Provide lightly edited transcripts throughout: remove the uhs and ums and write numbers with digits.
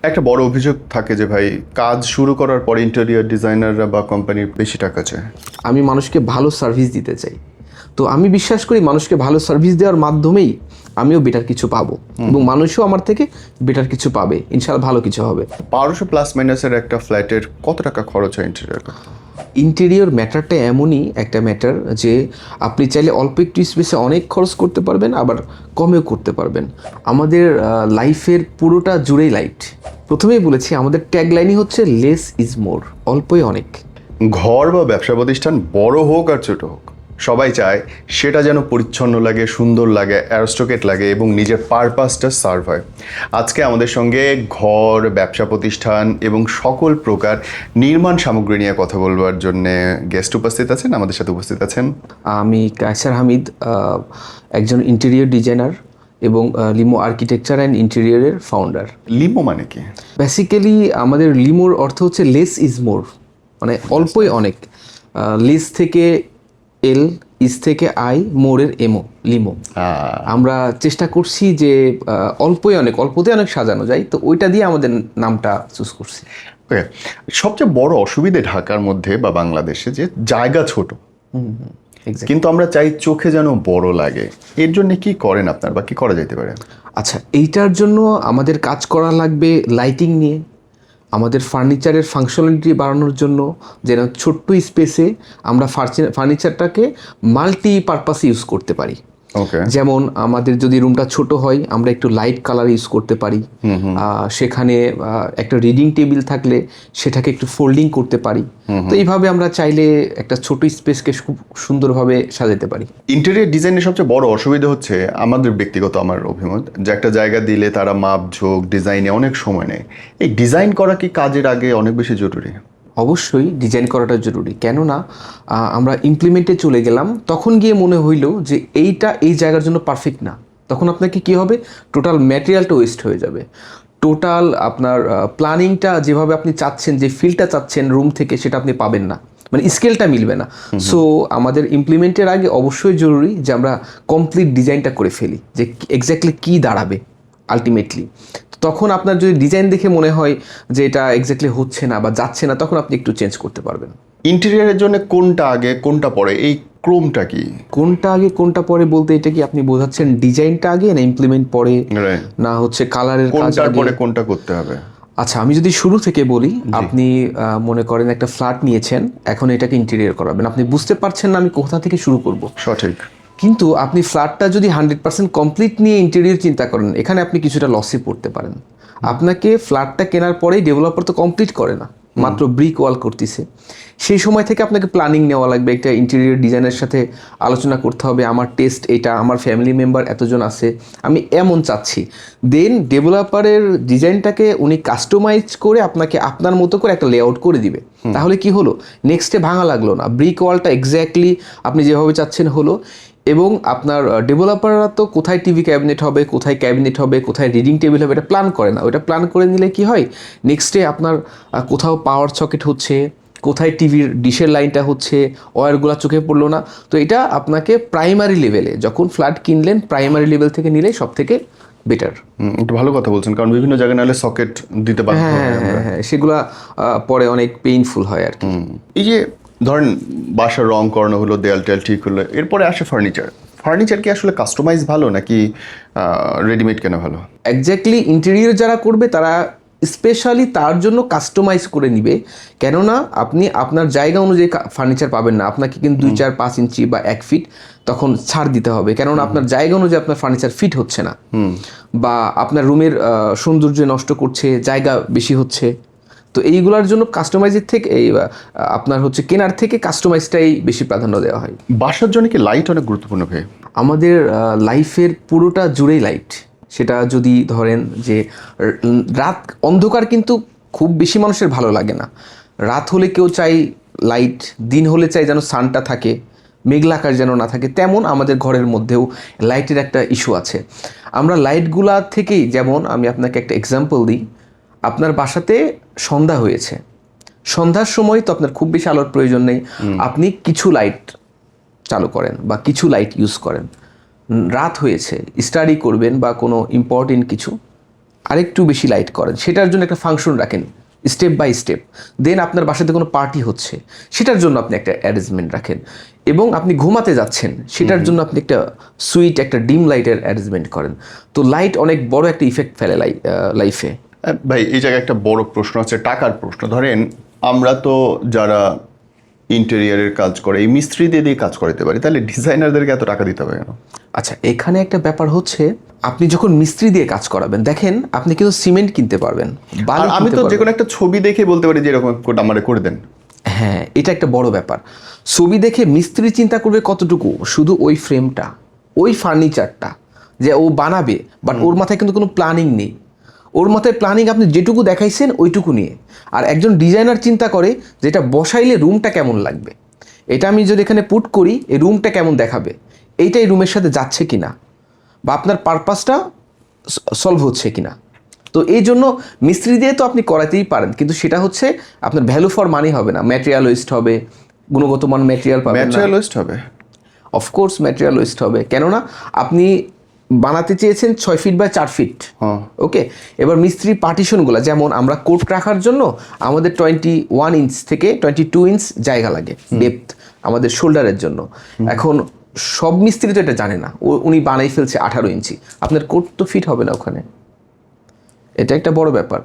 একটা বড় অভিযোগ থাকে যে ভাই কাজ শুরু করার পরে ইন্টেরিয়র ডিজাইনাররা বা কোম্পানির বেশি টাকা চায়। আমি মানুষকে ভালো সার্ভিস দিতে চাই, তো আমি বিশ্বাস করি মানুষকে ভালো সার্ভিস দেওয়ার মাধ্যমেই আমিও বেটার কিছু পাবো এবং মানুষও আমার থেকে বেটার কিছু পাবে, ইনশাআল্লাহ ভালো কিছু হবে। 1200 প্লাস মাইনাসের একটা ফ্ল্যাটের কত টাকা খরচ হয় ইন্টেরিয়র? ইন্টেরিয়র ম্যাটারটা এমনই একটা ম্যাটার যে আপনি চাইলে অল্প একটু স্পেসে অনেক খরচ করতে পারবেন, আবার কমেও করতে পারবেন। আমাদের লাইফের পুরোটা জুড়েই লাইট। প্রথমেই বলেছি আমাদের ট্যাগলাইনই হচ্ছে লেস ইজ মোর, অল্পই অনেক। ঘর বা ব্যবসা প্রতিষ্ঠান বড় হোক আর ছোট হোক, সবাই চায় সেটা যেন পরিচ্ছন্ন লাগে, সুন্দর লাগে, অ্যারোস্টোকেট লাগে এবং নিজের পারপাসটা সার্ভ হয়। আজকে আমাদের সঙ্গে ঘর, ব্যবসা প্রতিষ্ঠান এবং সকল প্রকার নির্মাণ সামগ্রী নিয়ে কথা বলবার জন্য গেস্ট উপস্থিত আছেন। আমাদের সাথে উপস্থিত আছেন আমি কায়সার হামিদ, একজন ইন্টেরিয়র ডিজাইনার এবং লিমো আর্কিটেকচার অ্যান্ড ইন্টেরিয়রের ফাউন্ডার। লিমো মানে কি? বেসিক্যালি আমাদের লিমোর অর্থ হচ্ছে লেস ইজ মোর, মানে অল্পই অনেক। লেস থেকে এল, ইজ থেকে আই, মোরের এমও, লিমো। আমরা চেষ্টা করছি যে অল্পই অনেক, অল্পতে অনেক সাজানো যায়, তো ওইটা দিয়ে আমাদের নামটা চুজ করছি। সবচেয়ে বড় অসুবিধে ঢাকার মধ্যে বা বাংলাদেশে যে জায়গা ছোট, কিন্তু আমরা চাই চোখে যেন বড় লাগে। এর জন্য কি করেন আপনার বা কি করা যেতে পারে? আচ্ছা, এইটার জন্য আমাদের কাজ করা লাগবে লাইটিং নিয়ে, আমাদের ফার্নিচারের ফাংশনালিটি বাড়ানোর জন্য, যেন ছোট্ট স্পেসে আমরা ফার্নিচারটাকে মাল্টিপারপাসে ইউজ করতে পারি। যেমন আমাদের যদি রুমটা ছোট হয় আমরা একটু লাইট কালার ইউজ করতে পারি, সেখানে একটা রিডিং টেবিল থাকলে সেটাকে একটু ফোল্ডিং করতে পারি। তো এইভাবে আমরা চাইলে একটা ছোট স্পেসকে খুব সুন্দরভাবে সাজাতে পারি। ইন্টেরিয়র ডিজাইনের সবচেয়ে বড় অসুবিধা হচ্ছে আমাদের ব্যক্তিগত আমার অভিমত যে একটা জায়গা দিলে তারা মাপ ঝোঁক ডিজাইনে অনেক সময় নেয়। এই ডিজাইন করা কি কাজের আগে অনেক বেশি জরুরি? অবশ্যই ডিজাইন করাটা জরুরি, কেননা আমরা ইমপ্লিমেন্টে চলে গেলাম, তখন গিয়ে মনে হইলো যে এইটা এই জায়গার জন্য পারফেক্ট না, তখন আপনাকে কী হবে, টোটাল ম্যাটেরিয়ালটা ওয়েস্ট হয়ে যাবে। টোটাল আপনার প্ল্যানিংটা যেভাবে আপনি চাচ্ছেন, যে ফিলটা চাচ্ছেন রুম থেকে, সেটা আপনি পাবেন না, মানে স্কেলটা মিলবে না। সো আমাদের ইমপ্লিমেন্টের আগে অবশ্যই জরুরি যে আমরা কমপ্লিট ডিজাইনটা করে ফেলি, যে এক্স্যাক্টলি কী দাঁড়াবে আলটিমেটলি। তখন আপনার যদি ডিজাইন দেখে মনে হয় যে এটা এক্স্যাক্টলি হচ্ছে না বা যাচ্ছে না, তখন আপনি একটু চেঞ্জ করতে পারবেন। ইন্টেরিয়রের জন্য কোনটা আগে কোনটা পরে, এই ক্রমটা কি? কোনটা আগে কোনটা পরে বলতে এটা কি আপনি বোঝাচ্ছেন ডিজাইনটা আগে না ইমপ্লিমেন্ট পরে, না হচ্ছে কালারের কাজ আগে? পরে কোনটা করতে হবে? আচ্ছা, আমি যদি শুরু থেকে বলি, আপনি মনে করেন একটা ফ্ল্যাট নিয়েছেন, এখন এটাকে ইন্টেরিয়র করাবেন, আপনি বুঝতে পারছেন না আমি কোথা থেকে শুরু করব। সঠিক। কিন্তু আপনি ফ্ল্যাটটা যদি 100% কমপ্লিট নিয়ে ইন্টেরিয়র চিন্তা করেন, এখানে আপনি কিছুটা লসে পড়তে পারেন। আপনাকে ফ্ল্যাটটা কেনার পরেই ডেভেলপার তো কমপ্লিট করে না, মাত্র ব্রিক ওয়াল করতেছে। সেই সময় থেকে আপনাকে প্ল্যানিং নেওয়া লাগবে, একটা ইন্টেরিয়র ডিজাইনের সাথে আলোচনা করতে হবে, আমার টেস্ট এটা, আমার ফ্যামিলি মেম্বার এতজন আছে, আমি এমন চাচ্ছি। দেন ডেভেলপারের ডিজাইনটাকে উনি কাস্টমাইজ করে আপনাকে আপনার মতো করে একটা লেআউট করে দিবে। তাহলে কি হলো, নেক্সটে ভাঙা লাগলো না, ব্রিক ওয়ালটা এক্স্যাক্টলি আপনি যেভাবে চাচ্ছেন হলো। এবং আপনার ডেভেলপাররা তো কোথায় টিভি ক্যাবিনেট হবে, কোথায় ক্যাবিনেট হবে, কোথায় রিডিং টেবিল হবে, এটা প্ল্যান করে না। ওটা প্ল্যান করে নিলে কি হয়, নেক্সটে আপনার কোথাও পাওয়ার সকেট হচ্ছে, কোথায় টিভির ডিশের লাইনটা হচ্ছে, ওয়্যারগুলো চোখে পড়লো না। তো এটা আপনাকে প্রাইমারি লেভেলে যখন ফ্ল্যাট কিনলেন, প্রাইমারি লেভেল থেকে নিলে সব থেকে বেটার। একটু ভালো কথা বলছেন, কারণ বিভিন্ন জায়গায় নাহলে সকেট দিতে পারবো। হ্যাঁ, সেগুলা পরে অনেক পেইনফুল হয় আর কি। এই যে ধরেন বাসার রং করানো হলো, দেয়াল টেয়াল ঠিক হলো, এরপরে আসে ফার্নিচার কি আসলে কাস্টমাইজ ভালো নাকি রেডিমেড কেনা ভালো? এক্স্যাক্টলি ইন্টেরিয়র যারা করবে তারা স্পেশালি তার জন্য কাস্টমাইজ করে নিবে, কেননা আপনি আপনার জায়গা অনুযায়ী ফার্নিচার পাবেন না। আপনাকে কিন্তু 2, 4, 5 ইঞ্চি বা 1 ফিট তখন ছাড় দিতে হবে, কেননা আপনার জায়গা অনুযায়ী আপনার ফার্নিচার ফিট হচ্ছে না, বা আপনার রুমের সৌন্দর্য নষ্ট করছে, জায়গা বেশি হচ্ছে। তো এইগুলোর জন্য কাস্টমাইজের থেকে আপনার হচ্ছে কেনার থেকে কাস্টমাইজটাই বেশি প্রাধান্য দেওয়া হয়। বাসার জন্য কি লাইট অনেক গুরুত্বপূর্ণ ভাই? আমাদের লাইফের পুরোটা জুড়েই লাইট। সেটা যদি ধরেন যে রাত অন্ধকার কিন্তু খুব বেশি মানুষের ভালো লাগে না। রাত হলে কেউ চাই লাইট, দিন হলে চাই যেন সানটা থাকে, মেঘলাকার যেন না থাকে। তেমন আমাদের ঘরের মধ্যেও লাইটের একটা ইস্যু আছে। আমরা লাইটগুলা থেকেই, যেমন আমি আপনাকে একটা এক্সাম্পল দিই, আপনার বাসাতে সন্ধ্যা হয়েছে, সন্ধ্যার সময় তো আপনার খুব বেশি আলোর প্রয়োজন নেই, আপনি কিছু লাইট চালু করেন বা কিছু লাইট ইউজ করেন। রাত হয়েছে, স্টাডি করবেন বা কোনো ইম্পর্টেন্ট কিছু, আরেকটু বেশি লাইট করেন, সেটার জন্য একটা ফাংশন রাখেন স্টেপ বাই স্টেপ। দেন আপনার বাসাতে কোনো পার্টি হচ্ছে, সেটার জন্য আপনি একটা অ্যারেঞ্জমেন্ট রাখেন। এবং আপনি ঘুমাতে যাচ্ছেন, সেটার জন্য আপনি একটা সুইট একটা ডিম লাইটের অ্যারেঞ্জমেন্ট করেন। তো লাইট অনেক বড় একটা ইফেক্ট ফেলে লাইফে। ভাই এই জায়গায় একটা বড় প্রশ্ন আছে, টাকার প্রশ্ন। ধরেন আমরা তো যারা ইন্টেরিয়ারের কাজ করে এই মিস্ত্রি দিয়ে কাজ করাতে পারি, তাহলে ডিজাইনারদেরকে এত টাকা দিতে হবে কেন? আচ্ছা, এখানে একটা ব্যাপার হচ্ছে, আপনি যখন মিস্ত্রি দিয়ে কাজ করাবেন, দেখেন আপনি কিন্তু সিমেন্ট কিনতে পারবেন, বালি আমি কিনতে তো যে পারবেন। কোনো একটা ছবি দেখে বলতে পারি যে এরকম কোড আমারে করে দেন। হ্যাঁ, এটা একটা বড় ব্যাপার। ছবি দেখে মিস্ত্রি চিন্তা করবে কতটুকু, শুধু ওই ফ্রেমটা, ওই ফার্নিচারটা যে ও বানাবে, বাট ওর মাথায় কিন্তু কোনো প্ল্যানিং নেই। ওর মাথায় প্ল্যানিং আপনি যেটুকু দেখাইছেন ওইটুকু নিয়ে। আর একজন ডিজাইনার চিন্তা করে যে এটা বসাইলে রুমটা কেমন লাগবে, এটা আমি যদি এখানে পুট করি এই রুমটা কেমন দেখাবে, এইটাই রুমের সাথে যাচ্ছে কিনা, বা আপনার পারপাসটা সলভ হচ্ছে কিনা। তো এই জন্য মিস্ত্রি দিয়ে তো আপনি করাতেই পারেন, কিন্তু সেটা হচ্ছে আপনার ভ্যালু ফর মানি হবে না, ম্যাটেরিয়াল ওয়েস্ট হবে, গুণগত মান ম্যাটেরিয়াল পাবেন না। ম্যাটেরিয়াল ওয়েস্ট হবে, অফকোর্স ম্যাটেরিয়াল ওয়েস্ট হবে, কেননা আপনি বানাতে চেয়েছেন 6 ফিট বাই 4 ফিট। ওকে, এবার মিস্ত্রি পার্টিশনগুলো, যেমন আমরা কোট রাখার জন্য আমাদের 21 ইঞ্চ থেকে 22 ইঞ্চ জায়গা লাগে ডেপথ আমাদের শোল্ডারের জন্য। এখন সব মিস্ত্রি তো এটা জানে না, উনি বানাই ফেলছে 18 ইঞ্চি, আপনার কোট তো ফিট হবে না ওখানে। এটা একটা বড় ব্যাপার।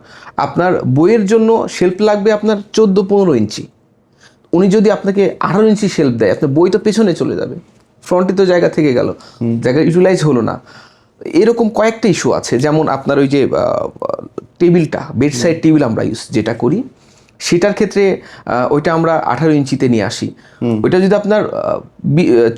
আপনার বইয়ের জন্য শেলফ লাগবে আপনার 14-15 ইঞ্চি, উনি যদি আপনাকে 18 ইঞ্চি শেলফ দেয়, আপনার বই তো পেছনে চলে যাবে, ফ্রন্টে তো জায়গা থেকে গেল, জায়গা ইউটিলাইজ হলো না। এরকম কয়েকটা ইস্যু আছে। যেমন আপনার ওই যে টেবিলটা, বেড সাইড টেবিল আমরা যেটা করি, সেটার ক্ষেত্রে ওইটা আমরা 18 ইঞ্চিতে নিয়ে আসি। ওইটা যদি আপনার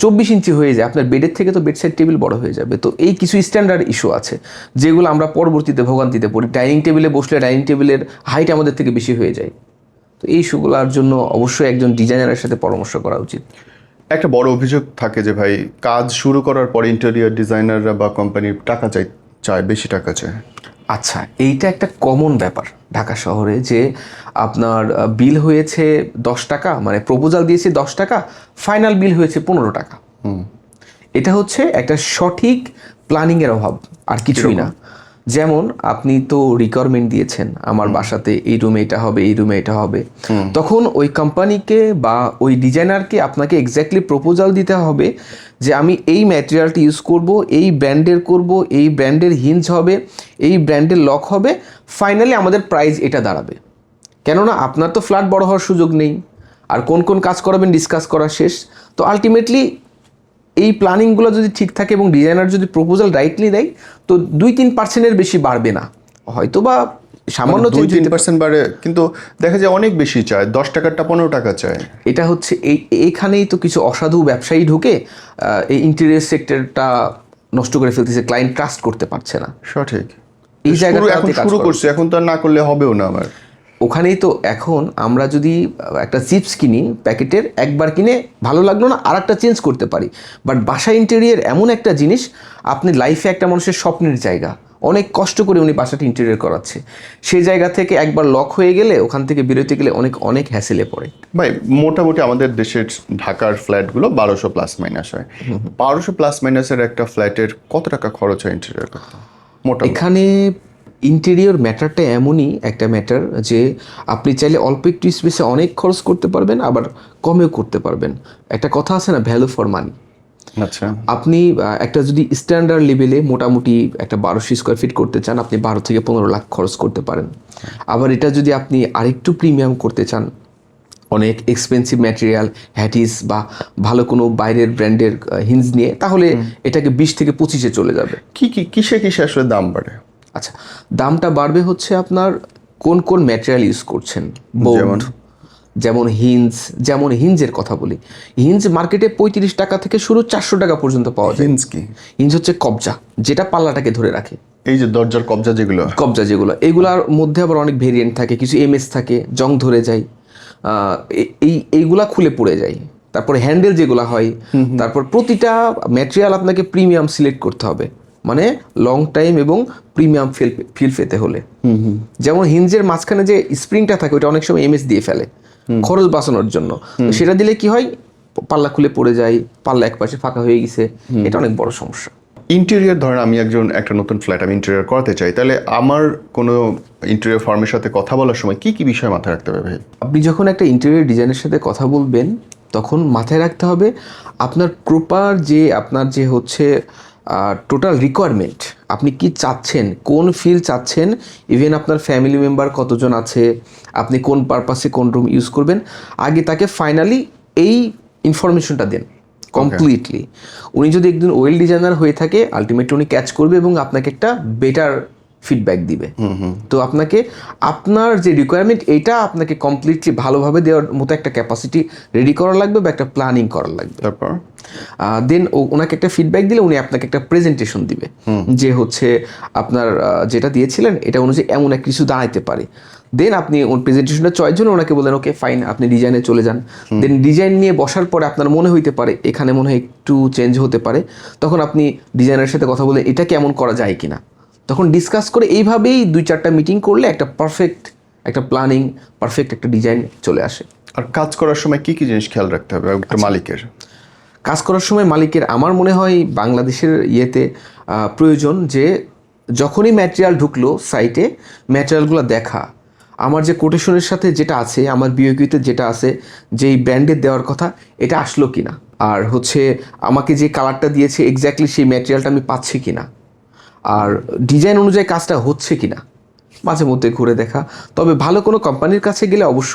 24 ইঞ্চি হয়ে যায়, আপনার বেডের থেকে তো বেড সাইড টেবিল বড় হয়ে যাবে। তো এই কিছু স্ট্যান্ডার্ড ইস্যু আছে যেগুলো আমরা পরবর্তীতে ভোগান্তিতে পড়ি। ডাইনিং টেবিলে বসলে ডাইনিং টেবিলের হাইট আমাদের থেকে বেশি হয়ে যায়। তো এই ইস্যুগুলোর জন্য অবশ্যই একজন ডিজাইনারের সাথে পরামর্শ করা উচিত। একটা বড় অভিযোগ থাকে যে ভাই কাজ শুরু করার পর ইন্টেরিয়র ডিজাইনাররা বা কোম্পানির টাকা চায়, বেশি টাকা চায়। আচ্ছা, এইটা একটা কমন ব্যাপার ঢাকা শহরে, যে আপনার বিল হয়েছে 10 টাকা, মানে প্রপোজাল দিয়েছে 10 টাকা, ফাইনাল বিল হয়েছে 15 টাকা। এটা হচ্ছে একটা সঠিক প্ল্যানিংয়ের অভাব, আর কিছুই না। যেমন আপনি তো রিকোয়ারমেন্ট দিয়েছেন আমার বাসাতে এই রুমে এটা হবে, এই রুমে এটা হবে, তখন ওই কোম্পানিকে বা ওই ডিজাইনারকে আপনাকে এক্স্যাক্টলি প্রপোজাল দিতে হবে যে আমি এই ম্যাটেরিয়ালটি ইউজ করব, এই ব্র্যান্ডের করব, এই ব্র্যান্ডের হিঞ্জ হবে, এই ব্র্যান্ডের লক হবে, ফাইনালি আমাদের প্রাইস এটা দাঁড়াবে। কেননা আপনার তো ফ্ল্যাট বড় হওয়ার সুযোগ নেই, আর কোন কোন কাজ করাবেন ডিসকাস করা শেষ। তো আলটিমেটলি এই প্ল্যানিংগুলো যদি ঠিক থাকে এবং ডিজাইনার যদি প্রপোজাল রাইটলি দেয়, তো 2-3% বেশি বাড়বে না, হয়তো বা সামান্য 2-3% বাড়ে, কিন্তু দেখা যায় অনেক বেশি চায়, 10 টাকারটা 15 টাকা চায়। এটা হচ্ছে এইখানেই তো কিছু অসাধু ব্যবসায়ী ঢুকে এই ইন্টেরিয়র সেক্টরটা নষ্ট করে ফেলতেছে, ক্লায়েন্ট ট্রাস্ট করতে পারছে না। সঠিক। এই জায়গাটা এখন শুরু করছে, এখন তো আর না করলে হবেও না আমার। ওখানেই তো এখন আমরা যদি একটা চিপস কিনি প্যাকেটের, একবার কিনে ভালো লাগলো না, আর একটা চেঞ্জ করতে পারি। বাট বাসা ইন্টেরিয়র এমন একটা জিনিস, আপনি লাইফে একটা মানুষের স্বপ্নের জায়গা, অনেক কষ্ট করে উনি বাসাটা ইন্টেরিয়র করাচ্ছে, সেই জায়গা থেকে একবার লক হয়ে গেলে ওখান থেকে বেরোতে গেলে অনেক অনেক হ্যাসেলে পড়ে। ভাই মোটামুটি আমাদের দেশের ঢাকার ফ্ল্যাটগুলো 1200 প্লাস মাইনাস হয়। 1200 প্লাস মাইনাসের একটা ফ্ল্যাটের কত টাকা খরচ হয় ইন্টেরিয়র করতে মোটামুটি? এখানে ইন্টেরিয়র ম্যাটারটা এমনই একটা ম্যাটার যে আপনি চাইলে অল্প একটু স্পেসে অনেক খরচ করতে পারবেন, আবার কমেও করতে পারবেন। একটা কথা আছে না, ভ্যালু ফর মানি। আচ্ছা, আপনি একটা যদি স্ট্যান্ডার্ড লেভেলে মোটামুটি একটা 1200 স্কোয়ার ফিট করতে চান, আপনি 12 থেকে 15 লাখ খরচ করতে পারেন। আবার এটা যদি আপনি আরেকটু প্রিমিয়াম করতে চান, অনেক এক্সপেন্সিভ ম্যাটেরিয়াল, হ্যাটিস বা ভালো কোনো বাইরের ব্র্যান্ডের হিঞ্জ নিয়ে, তাহলে এটাকে 20 থেকে 25-এ চলে যাবে। কিসে আসলে দাম বাড়ে? আচ্ছা, দামটা বাড়বে হচ্ছে আপনার কোন কোন ম্যাটেরিয়াল ইউজ করছেন। বোর্ড, যেমন হিঞ্জের কথা বলি, হিঞ্জ মার্কেটে 35 টাকা থেকে শুরু 400 টাকা পর্যন্ত পাওয়া যায়। হিঞ্জ কি? হিঞ্জ হচ্ছে কবজা, যেটা পাল্লাটাকে ধরে রাখে। এই যে দরজার কবজা যেগুলো, এগুলার মধ্যে আবার অনেক ভেরিয়েন্ট থাকে, কিছু এমএস থাকে, জং ধরে যায়, এইগুলা খুলে পড়ে যায়। তারপরে হ্যান্ডেল যেগুলো হয়, তারপর প্রতিটা ম্যাটেরিয়াল আপনাকে প্রিমিয়াম সিলেক্ট করতে হবে, মানে লং টাইম এবং প্রিমিয়াম ফিল পেতে হলে। যেমন হিঞ্জের মাঝখানে যে স্প্রিংটা থাকে, ওটা অনেক সময় এমএস দিয়ে ফেলে খরচ বাঁচানোর জন্য। সেটা দিলে কি হয়, পাল্লা খুলে পড়ে যায়, পাল্লা এক পাশে ফাঁকা হয়ে গেছে, এটা অনেক বড় সমস্যা। ইন্টেরিয়র ধরেন আমি একটা নতুন ফ্ল্যাট আমি ইন্টেরিয়র করাতে চাই, তাহলে আমার কোনো ইন্টেরিয়র ফার্মের সাথে কথা বলার সময় কি কি বিষয় মাথায় রাখতে হবে ভাই? আপনি যখন একটা ইন্টেরিয়র ডিজাইনের সাথে কথা বলবেন তখন মাথায় রাখতে হবে আপনার আপনার যে হচ্ছে টোটাল রিকোয়ারমেন্ট, আপনি কি চাচ্ছেন, কোন ফিল চাচ্ছেন, ইভেন আপনার ফ্যামিলি মেম্বার কতজন আছে, আপনি কোন পারপাসে কোন রুম ইউজ করবেন, আগে তাকে ফাইনালি এই ইনফরমেশনটা দেন কমপ্লিটলি। উনি যদি একদিন ওয়েল ডিজাইনার হয়ে থাকে আলটিমেটলি উনি ক্যাচ করবে এবং আপনাকে একটা বেটার ফিডব্যাক দিবে। তো আপনাকে আপনার যে রিকোয়ারমেন্ট এটা আপনাকে কমপ্লিটলি ভালোভাবে দেওয়ার মতো একটা ক্যাপাসিটি রেডি করা লাগবে বা একটা প্ল্যানিং করা লাগবে। তারপর দেন ওনাকে একটা ফিডব্যাক দিলে উনি আপনাকে একটা প্রেজেন্টেশন দিবে যে হচ্ছে আপনার যেটা দিয়েছিলেন এটা অনুযায়ী এমন এক কিছু দাঁড়াইতে পারে। দেন আপনি ওর প্রেজেন্টেশনটা চয়ের জন্য ওনাকে বলেন ওকে ফাইন আপনি ডিজাইনে চলে যান। দেন ডিজাইন নিয়ে বসার পরে আপনার মনে হইতে পারে এখানে মনে হয় একটু চেঞ্জ হতে পারে, তখন আপনি ডিজাইনারের সাথে কথা বলে এটা কেমন করা যায় কিনা, তখন ডিসকাস করে এইভাবেই 2-4টা মিটিং করলে একটা পারফেক্ট একটা প্ল্যানিং, পারফেক্ট একটা ডিজাইন চলে আসে। আর কাজ করার সময় কি কি জিনিস খেয়াল রাখতে হবে একটা মালিকের? কাজ করার সময় মালিকের আমার মনে হয় বাংলাদেশের প্রয়োজন যে যখনই ম্যাটেরিয়াল ঢুকলো সাইটে ম্যাটেরিয়ালগুলো দেখা, আমার যে কোটেশনের সাথে যেটা আছে, আমার বিওকিউতে যেটা আছে, যেই ব্র্যান্ডের দেওয়ার কথা এটা আসলো কিনা, আর হচ্ছে আমাকে যে কালারটা দিয়েছে এক্স্যাক্টলি সেই ম্যাটেরিয়ালটা আমি পাচ্ছি কিনা, আর ডিজাইন অনুযায়ী কাজটা হচ্ছে কিনা মাঝে মধ্যে ঘুরে দেখা। তবে ভালো কোনো কোম্পানির কাছে গেলে অবশ্য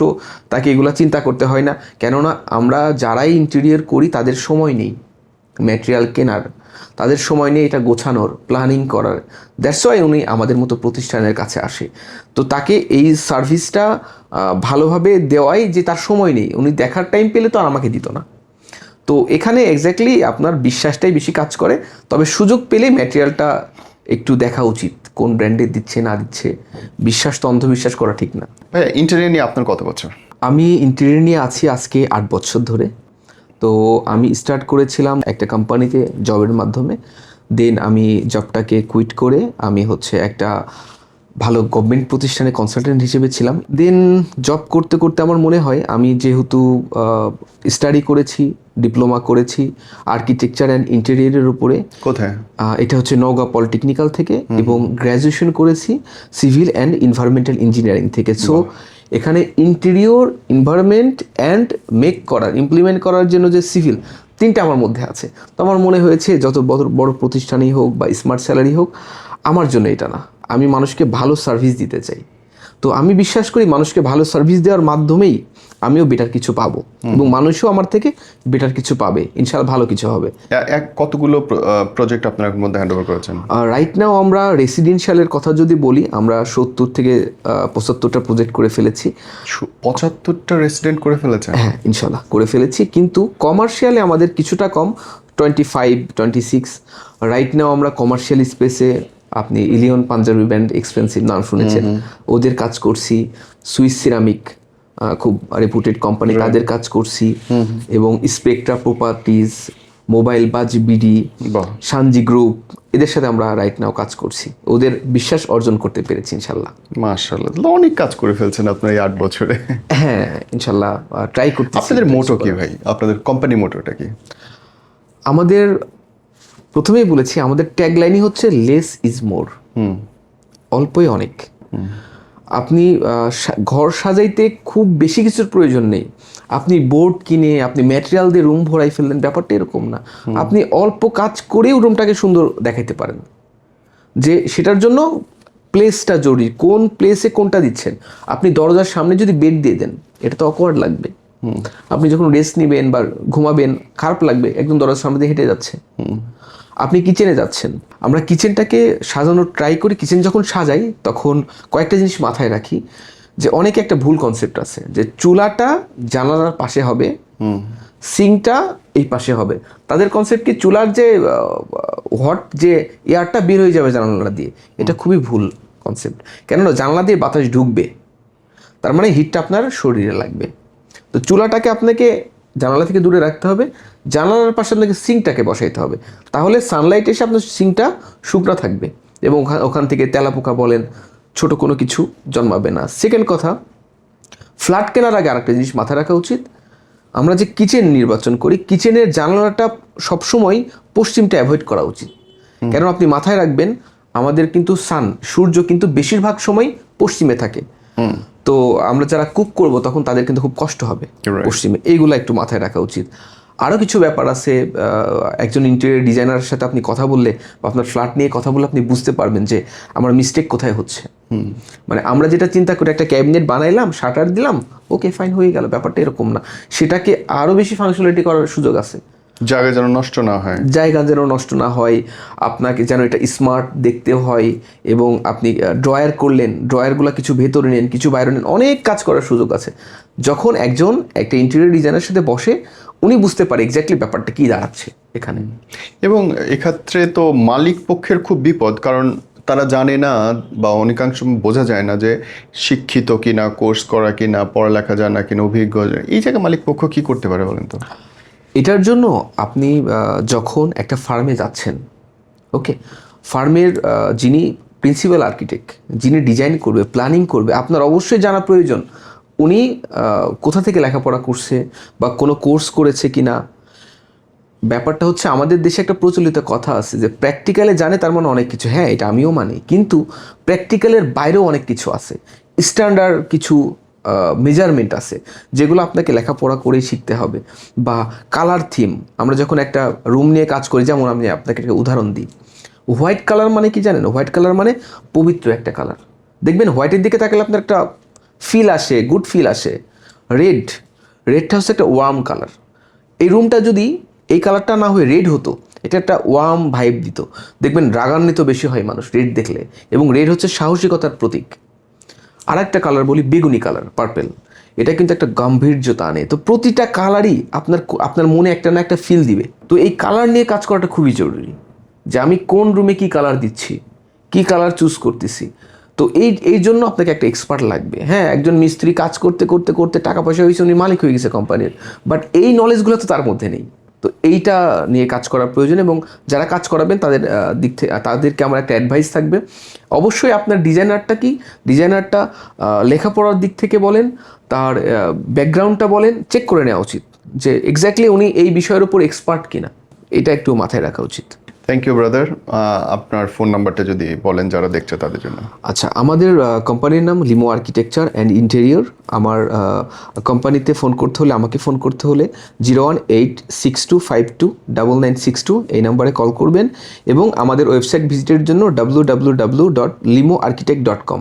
তাকে এগুলো চিন্তা করতে হয় না, কেননা আমরা যারাই ইন্টেরিয়র করি তাদের সময় নেই ম্যাটেরিয়াল কেনার, তাদের সময় নেই এটা গোছানোর, প্ল্যানিং করার। দ্যাটস ওয়াই উনি আমাদের মতো প্রতিষ্ঠানের কাছে আসে। তো তাকে এই সার্ভিসটা ভালোভাবে দেওয়াই যে তার সময় নেই, উনি দেখার টাইম পেলে তো আর আমাকে দিত না। তো এখানে এক্স্যাক্টলি আপনার বিশ্বাসটাই বেশি কাজ করে, তবে সুযোগ পেলে ম্যাটেরিয়ালটা একটু দেখা উচিত কোন ব্র্যান্ডের দিচ্ছে না দিচ্ছে, বিশ্বাস তো অন্ধবিশ্বাস করা ঠিক না। ভাই ইন্টেরিয়র নিয়ে আপনার কত বছর? আমি ইন্টেরিয়র নিয়ে আছি আজকে 8 বছর ধরে। তো আমি স্টার্ট করেছিলাম একটা কোম্পানিতে জবের মাধ্যমে, দেন আমি জবটাকে কুইট করে আমি হচ্ছে একটা ভালো গভর্নমেন্ট প্রতিষ্ঠানে কনসালটেন্ট হিসেবে ছিলাম। দেন জব করতে করতে আমার মনে হয় আমি যেহেতু স্টাডি করেছি, ডিপ্লোমা করেছি আর্কিটেকচার অ্যান্ড ইন্টেরিয়রের উপরে। কোথায়? এটা হচ্ছে নওগাঁ পলিটেকনিক্যাল থেকে, এবং গ্র্যাজুয়েশন করেছি সিভিল অ্যান্ড এনভায়রনমেন্টাল ইঞ্জিনিয়ারিং থেকে। সো এখানে ইন্টেরিয়র, এনভায়রনমেন্ট অ্যান্ড মেক করার, ইমপ্লিমেন্ট করার জন্য যে সিভিল, তিনটা আমার মধ্যে আছে। তো আমার মনে হয়েছে যত বড় প্রতিষ্ঠানই হোক বা স্মার্ট স্যালারি হোক, আমার জন্য এটা না, আমি মানুষকে ভালো সার্ভিস দিতে চাই। তো আমি বিশ্বাস করি মানুষকে ভালো সার্ভিস দেওয়ার মাধ্যমেই আমিও বেটার কিছু পাবো এবং মানুষও আমার থেকে বেটার কিছু পাবে, ইনশাআল্লাহ ভালো কিছু হবে। কতগুলো প্রজেক্ট আপনার মধ্যে হ্যান্ড ওভার করেছেন? রাইট নাও আমরা রেসিডেন্সিয়ালের কথা যদি বলি, আমরা 70 থেকে 75টা প্রজেক্ট করে ফেলেছি। 75টা রেসিডেন্ট করে ফেলেছেন? হ্যাঁ ইনশাআল্লাহ করে ফেলেছি, কিন্তু কমার্শিয়ালে আমাদের কিছুটা কম, 25-26। রাইট নাও আমরা কমার্শিয়াল স্পেসে আপনি ইলিয়ন পাঞ্জাবি ব্র্যান্ড, এক্সপেন্সিভ নাম শুনেছেন, ওদের কাজ করছি। সুইস সিরামিক খুব রেপুটেড কোম্পানি, তাদের কাজ করছি। এবং স্পেকট্রা প্রপার্টিজ, মোবাইল বাজ বিডি, সানজি গ্রুপ, এদের সাথে আমরা রাইট নাও কাজ করছি, ওদের বিশ্বাস অর্জন করতে পেরেছি ইনশাল্লাহ। মাশাআল্লাহ, অনেক কাজ করে ফেলছেন আপনার এই 8 বছরে। হ্যাঁ ইনশাল্লাহ ট্রাই করতে। আপনাদের মোটো কি ভাই? আপনাদের কোম্পানি মোটোটা কি? আমাদের প্রথমেই বলেছি আমাদের ট্যাগলাইনই হচ্ছে লেস ইজ মোর, অল্পই অনেক। আপনি ঘর সাজাইতে খুব বেশি কিছুর প্রয়োজন নেই, আপনি বোর্ড কিনে আপনি ম্যাটেরিয়াল দিয়ে রুম ভরাই ফেললেন, ব্যাপারটা এরকম না। আপনি অল্প কাজ করেও রুমটাকে সুন্দর দেখাইতে পারেন, যে সেটার জন্য প্লেসটা জরুরি, কোন প্লেসে কোনটা দিচ্ছেন। আপনি দরজার সামনে যদি বেড দিয়ে দেন এটা তো অকওয়ার্ড লাগবে, আপনি যখন রেস্ট নেবেন বা ঘুমাবেন খারাপ লাগবে, একদম দরজার সামনে দিয়ে হেঁটে যাচ্ছে। আপনি কিচেনে যাচ্ছেন, আমরা কিচেনটাকে সাজানোর ট্রাই করি। কিচেন যখন সাজাই তখন কয়েকটা জিনিস মাথায় রাখি, যে অনেকে একটা ভুল কনসেপ্ট আছে যে চুলাটা জানালার পাশে হবে, সিঙ্কটা এই পাশে হবে। তাদের কনসেপ্ট কি চুলার যে হট যে এয়ারটা বের হয়ে যাবে জানালা দিয়ে, এটা খুবই ভুল কনসেপ্ট। কেননা জানালা দিয়ে বাতাস ঢুকবে, তার মানে হিটটা আপনার শরীরে লাগবে। তো চুলাটাকে আপনাকে জানালা থেকে দূরে রাখতে হবে, জানালার পাশে আপনাকে সিঙ্কটাকে বসাইতে হবে, তাহলে সানলাইট এসে আপনার সিঙ্কটা শুকনো থাকবে এবং ওখান থেকে তেলাপোকা বলেন ছোট কোনো কিছু জন্মাবে না। সেকেন্ড কথা, ফ্ল্যাট কেনার আগে আরেকটা জিনিস মাথায় রাখা উচিত, আমরা যে কিচেন নির্বাচন করি কিচেনের জানালাটা সবসময় পশ্চিমটা অ্যাভয়েড করা উচিত। কেন আপনি মাথায় রাখবেন আমাদের কিন্তু সূর্য কিন্তু বেশিরভাগ সময় পশ্চিমে থাকে। তো আমরা যারা কুক করব তখন তাদের কিন্তু খুব কষ্ট হবে পশ্চিমে, এইগুলো একটু মাথায় রাখা উচিত। আরও কিছু ব্যাপার আছে, একজন ইন্টেরিয়র ডিজাইনারের সাথে আপনি কথা বললে বা আপনার ফ্ল্যাট নিয়ে কথা বললে আপনি বুঝতে পারবেন যে আমার মিস্টেক কোথায় হচ্ছে। মানে আমরা যেটা চিন্তা করি একটা ক্যাবিনেট বানাইলাম, শাটার দিলাম, ওকে ফাইন হয়ে গেল, ব্যাপারটা এরকম না। সেটাকে আরও বেশি ফাংশনালিটি করার সুযোগ আছে। জায়গা যেন নষ্ট না হয়, আপনাকে যেন এটা স্মার্ট দেখতে হয়, এবং আপনি ড্রয়ার করলেন, ড্রয়ারগুলো কিছু ভেতরে নেন, কিছু বাইরে নেন, অনেক কাজ করার সুযোগ আছে। যখন একজন একটা ইন্টেরিয়র ডিজাইনারের সাথে বসে উনি বুঝতে পারে এক্স্যাক্টলি ব্যাপারটা কী দাঁড়াচ্ছে এখানে। এবং এক্ষেত্রে তো মালিক পক্ষের খুব বিপদ, কারণ তারা জানে না বা অনেকাংশ বোঝা যায় না যে শিক্ষিত কিনা, কোর্স করা কিনা, পড়ালেখা জানা কিনা, অভিজ্ঞ। এই জায়গায় মালিক পক্ষ কী করতে পারে বলেন তো? এটার জন্য আপনি যখন একটা ফার্মে যাচ্ছেন, ওকে, ফার্মের যিনি প্রিন্সিপাল আর্কিটেক্ট, যিনি ডিজাইন করবে, প্ল্যানিং করবে, আপনার অবশ্যই জানা প্রয়োজন উনি কোথা থেকে লেখাপড়া করছে বা কোনো কোর্স করেছে কি না। ব্যাপারটা হচ্ছে আমাদের দেশে একটা প্রচলিত কথা আছে যে প্র্যাকটিক্যালে জানে তার মানে অনেক কিছু। হ্যাঁ, এটা আমিও মানি, কিন্তু প্র্যাকটিক্যালের বাইরেও অনেক কিছু আছে, স্ট্যান্ডার্ড কিছু মেজারমেন্ট আছে যেগুলো আপনাকে লেখাপড়া করেই শিখতে হবে। বা কালার থিম, আমরা যখন একটা রুম নিয়ে কাজ করি, যেমন আমি আপনাকে একটা উদাহরণ দিই, হোয়াইট কালার মানে কি জানেন? হোয়াইট কালার মানে পবিত্র একটা কালার। দেখবেন হোয়াইটের দিকে তাকালে আপনার একটা ফিল আসে, গুড ফিল আসে। রেডটা হচ্ছে একটা ওয়ার্ম কালার। এই রুমটা যদি এই কালারটা না হয়ে রেড হতো, এটা একটা ওয়ার্ম ভাইব দিত। দেখবেন রাগান্বিত বেশি হয় মানুষ রেড দেখলে, এবং রেড হচ্ছে সাহসিকতার প্রতীক। আর একটা কালার বলি বেগুনি কালার, পার্পেল, এটা কিন্তু একটা গাম্ভীর্যতা আনে। তো প্রতিটা কালারই আপনার মনে একটা না একটা ফিল দিবে। তো এই কালার নিয়ে কাজ করাটা খুবই জরুরি, যে আমি কোন রুমে কি কালার দিচ্ছি, কি কালার চুজ করতেছি। তো এই জন্য আপনাকে একটা এক্সপার্ট লাগবে। হ্যাঁ, একজন মিস্ত্রি কাজ করতে করতে করতে টাকা পয়সা হয়েছে, উনি মালিক হয়ে গেছে কোম্পানির, বাট এই নলেজগুলো তো তার মধ্যে নেই। তো এইটা নিয়ে কাজ করার প্রয়োজন, এবং যারা কাজ করাবেন তাদের দিক থেকে তাদেরকে আমার একটা অ্যাডভাইস থাকবে, অবশ্যই আপনার ডিজাইনারটা লেখাপড়ার দিক থেকে বলেন, তার ব্যাকগ্রাউন্ডটা বলেন, চেক করে নেওয়া উচিত যে এক্স্যাক্টলি উনি এই বিষয়ের উপর এক্সপার্ট কিনা। এটা একটু মাথায় রাখা উচিত। Thank you brother. আপনার ফোন নাম্বারটা যদি বলেন যারা দেখছে তাদের জন্য। আচ্ছা, আমাদের কোম্পানির নাম লিমো আর্কিটেকচার অ্যান্ড ইন্টেরিয়র। আমার কোম্পানিতে ফোন করতে হলে, আমাকে ফোন করতে হলে 01862529962 এই নাম্বারে কল করবেন, এবং আমাদের ওয়েবসাইট ভিজিটের জন্য www.limoarchitect.com